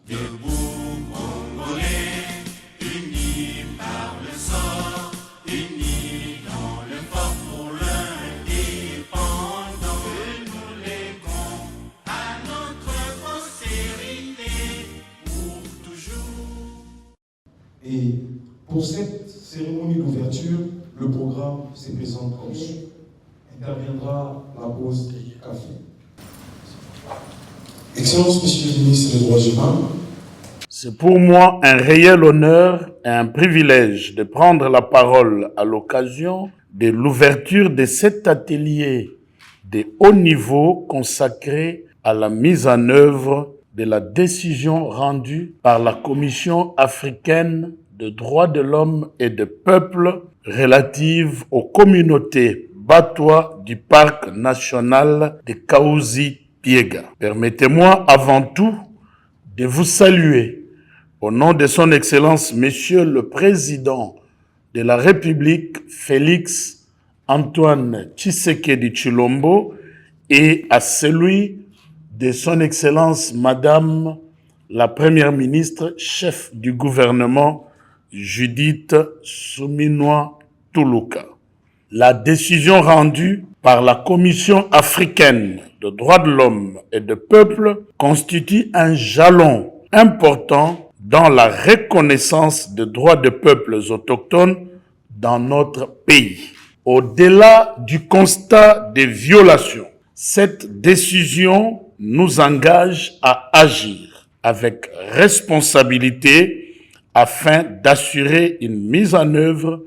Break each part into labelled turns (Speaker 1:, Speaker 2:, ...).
Speaker 1: Debout, Congolais, unis par le sang, unis dans le fort pour l'indépendance. Que nous léguons à notre postérité pour toujours.
Speaker 2: Et pour cette cérémonie d'ouverture, le programme se présente comme suit. Interviendra la pause du café. Excellence, Monsieur le ministre des Droits humains.
Speaker 3: C'est pour moi un réel honneur et un privilège de prendre la parole à l'occasion de l'ouverture de cet atelier de haut niveau consacré à la mise en œuvre de la décision rendue par la Commission africaine des droits de l'homme et des peuples relative aux communautés Batwa du parc national de Kahuzi-Biega. Permettez-moi avant tout de vous saluer au nom de son Excellence Monsieur le Président de la République Félix Antoine Tshisekedi Tshilombo et à celui de son Excellence Madame la Première ministre, chef du gouvernement Judith Suminwa Tuluka. La décision rendue par la Commission africaine des droits de l'homme et des peuples constitue un jalon important dans la reconnaissance des droits des peuples autochtones dans notre pays. Au-delà du constat des violations, cette décision nous engage à agir avec responsabilité afin d'assurer une mise en œuvre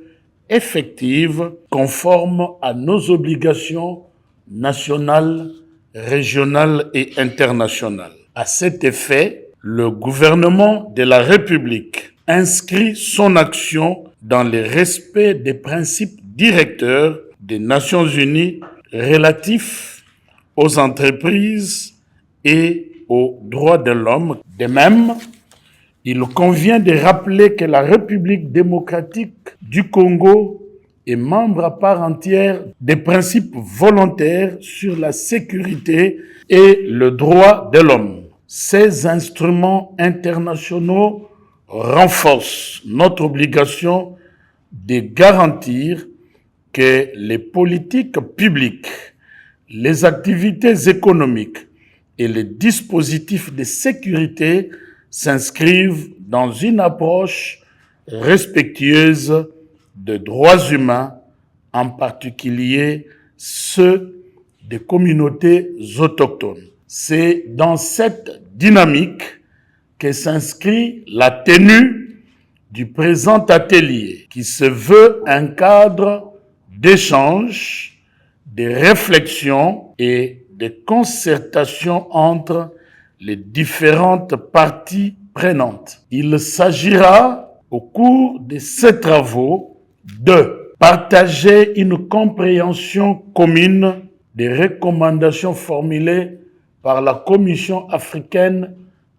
Speaker 3: effective, conforme à nos obligations nationales, régionales et internationales. À cet effet, le gouvernement de la République inscrit son action dans le respect des principes directeurs des Nations Unies relatifs aux entreprises et aux droits de l'homme. De même, il convient de rappeler que la République démocratique du Congo est membre à part entière des principes volontaires sur la sécurité et le droit de l'homme. Ces instruments internationaux renforcent notre obligation de garantir que les politiques publiques, les activités économiques et les dispositifs de sécurité s'inscrivent dans une approche respectueuse des droits humains, en particulier ceux des communautés autochtones. C'est dans cette dynamique que s'inscrit la tenue du présent atelier, qui se veut un cadre d'échange, de réflexion et de concertation entre les différentes parties prenantes. Il s'agira, au cours de ces travaux, de partager une compréhension commune des recommandations formulées par la Commission africaine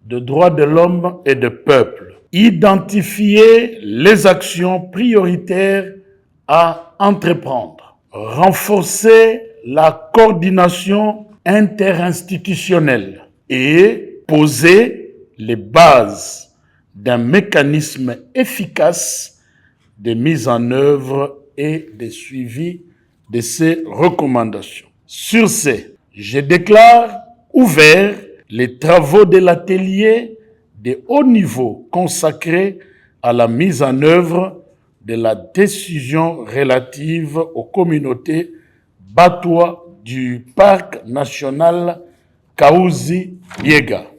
Speaker 3: des droits de l'homme et des peuples, identifier les actions prioritaires à entreprendre, renforcer la coordination interinstitutionnelle et poser les bases d'un mécanisme efficace de mise en œuvre et de suivi de ces recommandations. Sur ce, je déclare ouverts les travaux de l'atelier de haut niveau consacré à la mise en œuvre de la décision relative aux communautés Batwa du parc national Kahuzi-Biega.